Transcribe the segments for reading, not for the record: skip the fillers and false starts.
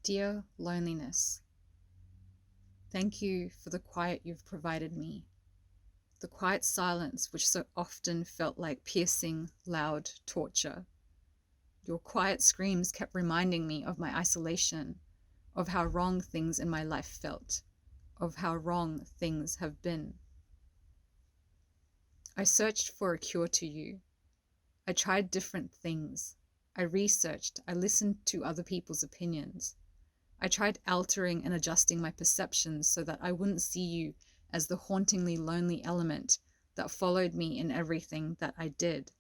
Dear loneliness, thank you for the quiet you've provided me, the quiet silence which so often felt like piercing, loud torture. Your quiet screams kept reminding me of my isolation, of how wrong things in my life felt, of how wrong things have been. I searched for a cure to you. I tried different things. I researched. I listened to other people's opinions. I tried altering and adjusting my perceptions so that I wouldn't see you as the hauntingly lonely element that followed me in everything that I did.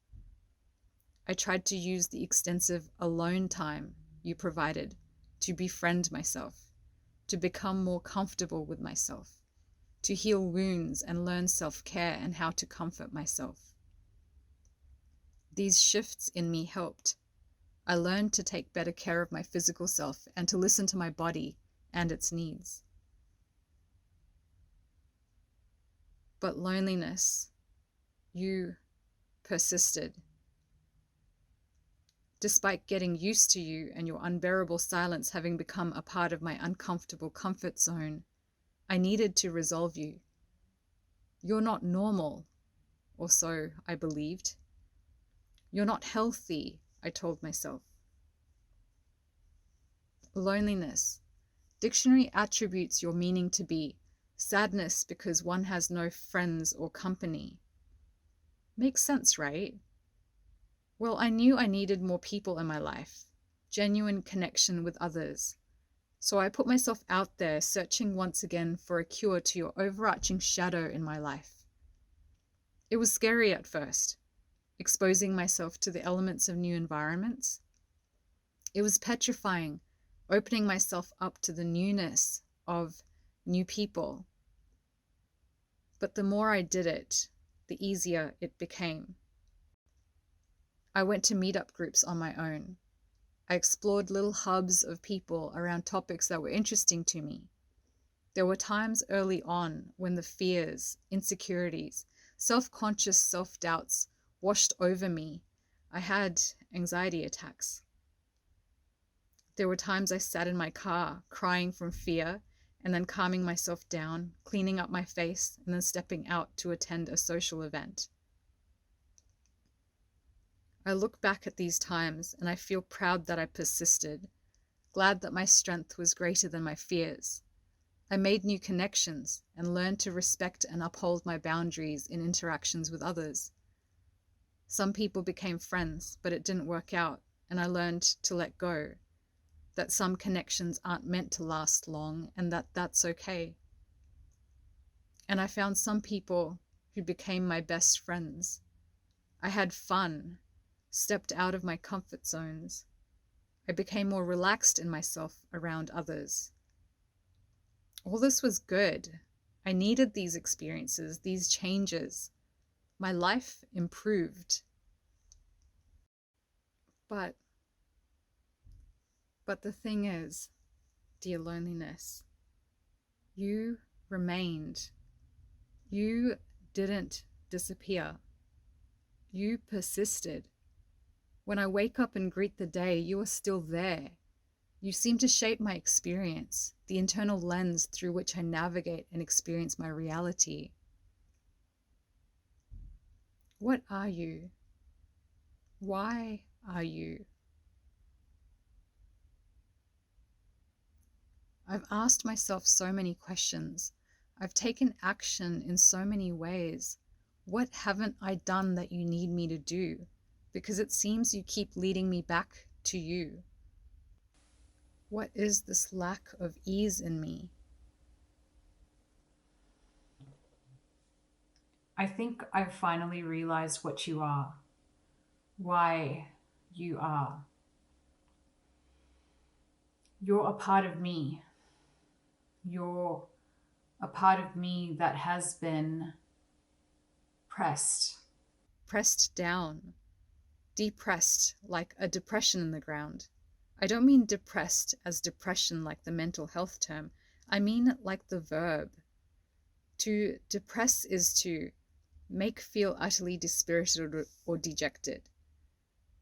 I tried to use the extensive alone time you provided to befriend myself, to become more comfortable with myself, to heal wounds and learn self-care and how to comfort myself. These shifts in me helped. I learned to take better care of my physical self and to listen to my body and its needs. But loneliness, you persisted. Despite getting used to you and your unbearable silence having become a part of my uncomfortable comfort zone, I needed to resolve you. You're not normal, or so I believed. You're not healthy, I told myself. Loneliness. Dictionary attributes your meaning to be sadness because one has no friends or company. Makes sense, right? Well, I knew I needed more people in my life, genuine connection with others. So I put myself out there searching once again for a cure to your overarching shadow in my life. It was scary at first, exposing myself to the elements of new environments. It was petrifying, opening myself up to the newness of new people. But the more I did it, the easier it became. I went to meetup groups on my own. I explored little hubs of people around topics that were interesting to me. There were times early on when the fears, insecurities, self-conscious self-doubts washed over me. I had anxiety attacks. There were times I sat in my car crying from fear and then calming myself down, cleaning up my face, and then stepping out to attend a social event. I look back at these times and I feel proud that I persisted, glad that my strength was greater than my fears. I made new connections and learned to respect and uphold my boundaries in interactions with others. Some people became friends, but it didn't work out, and I learned to let go, that some connections aren't meant to last long and that that's okay. And I found some people who became my best friends. I had fun, stepped out of my comfort zones. I became more relaxed in myself around others. All this was good. I needed these experiences, these changes. My life improved. But the thing is, dear loneliness, you remained. You didn't disappear. You persisted. When I wake up and greet the day, you are still there. You seem to shape my experience, the internal lens through which I navigate and experience my reality. What are you? Why are you? I've asked myself so many questions. I've taken action in so many ways. What haven't I done that you need me to do? Because it seems you keep leading me back to you. What is this lack of ease in me? I think I've finally realized what you are, why you are. You're a part of me. You're a part of me that has been pressed down, depressed like a depression in the ground. I don't mean depressed as depression like the mental health term. I mean like the verb. To depress is to make feel utterly dispirited or dejected.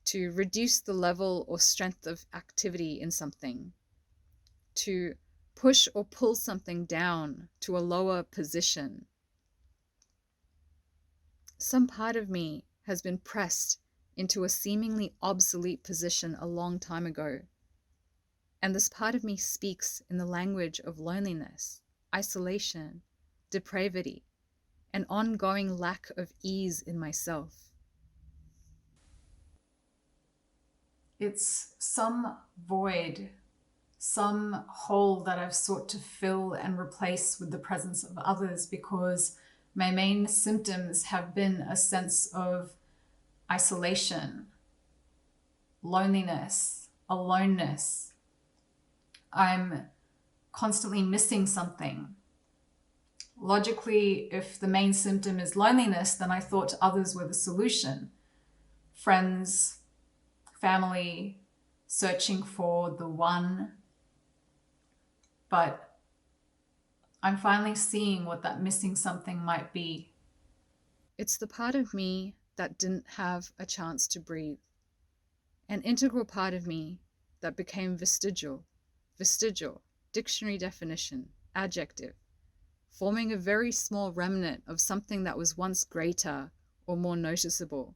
To reduce the level or strength of activity in something. to push or pull something down to a lower position. Some part of me has been pressed into a seemingly obsolete position a long time ago. And this part of me speaks in the language of loneliness, isolation, depravity, an ongoing lack of ease in myself. It's some void, some hole that I've sought to fill and replace with the presence of others, because my main symptoms have been a sense of isolation, loneliness, aloneness. I'm constantly missing something. Logically, if the main symptom is loneliness, then I thought others were the solution. Friends, family, searching for the one. But I'm finally seeing what that missing something might be. It's the part of me that didn't have a chance to breathe. An integral part of me that became vestigial. Vestigial, dictionary definition, adjective, forming a very small remnant of something that was once greater or more noticeable.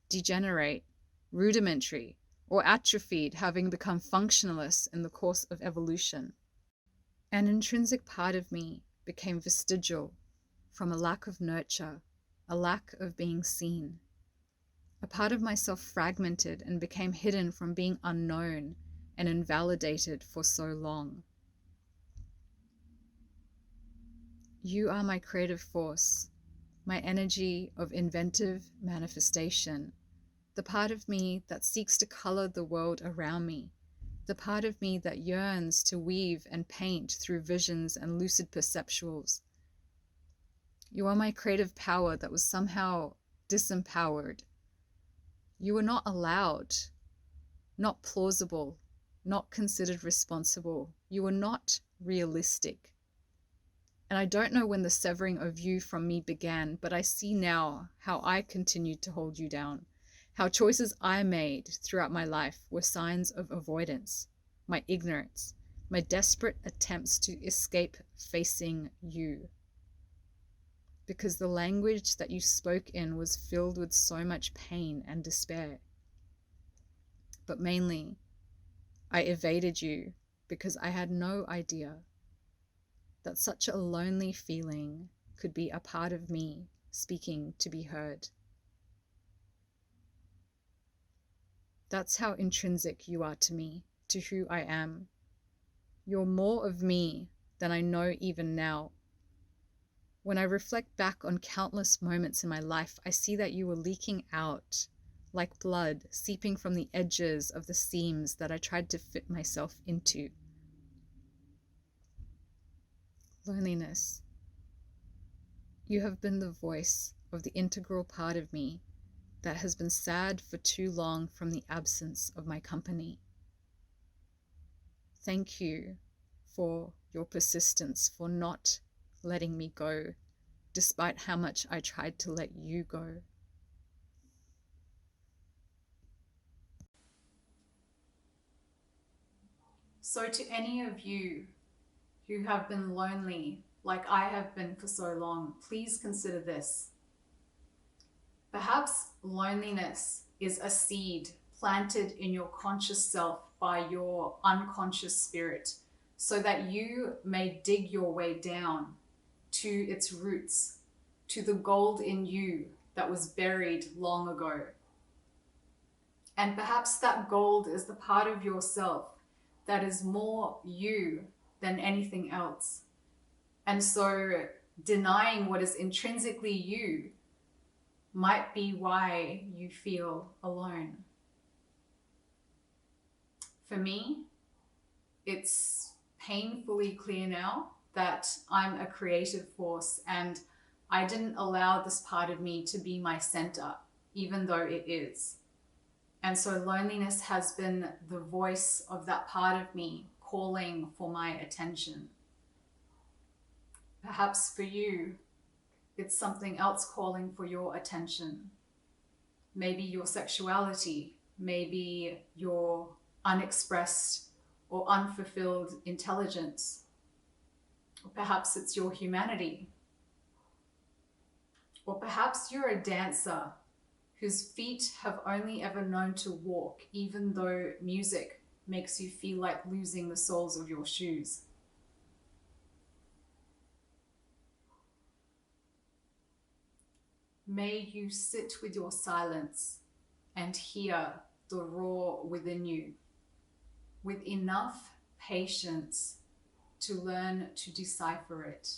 Degenerate, rudimentary, or atrophied, having become functionless in the course of evolution. An intrinsic part of me became vestigial from a lack of nurture, a lack of being seen. A part of myself fragmented and became hidden from being unknown and invalidated for so long. You are my creative force, my energy of inventive manifestation, the part of me that seeks to color the world around me, the part of me that yearns to weave and paint through visions and lucid perceptuals. You are my creative power that was somehow disempowered. You were not allowed, not plausible, not considered responsible. You were not realistic. And I don't know when the severing of you from me began, but I see now how I continued to hold you down, how choices I made throughout my life were signs of avoidance, my ignorance, my desperate attempts to escape facing you. Because the language that you spoke in was filled with so much pain and despair. But mainly, I evaded you because I had no idea that such a lonely feeling could be a part of me speaking to be heard. That's how intrinsic you are to me, to who I am. You're more of me than I know even now. When I reflect back on countless moments in my life, I see that you were leaking out like blood seeping from the edges of the seams that I tried to fit myself into. Loneliness. You have been the voice of the integral part of me that has been sad for too long from the absence of my company. Thank you for your persistence, for not letting me go, despite how much I tried to let you go. So, to any of you who have been lonely, like I have been for so long, please consider this. Perhaps loneliness is a seed planted in your conscious self by your unconscious spirit, so that you may dig your way down to its roots, to the gold in you that was buried long ago. And perhaps that gold is the part of yourself that is more you than anything else. And so denying what is intrinsically you might be why you feel alone. For me, it's painfully clear now that I'm a creative force, and I didn't allow this part of me to be my center, even though it is. And so loneliness has been the voice of that part of me calling for my attention. Perhaps for you, it's something else calling for your attention. Maybe your sexuality, maybe your unexpressed or unfulfilled intelligence. Or perhaps it's your humanity. Or perhaps you're a dancer whose feet have only ever known to walk, even though music makes you feel like losing the soles of your shoes. May you sit with your silence and hear the roar within you with enough patience to learn to decipher it.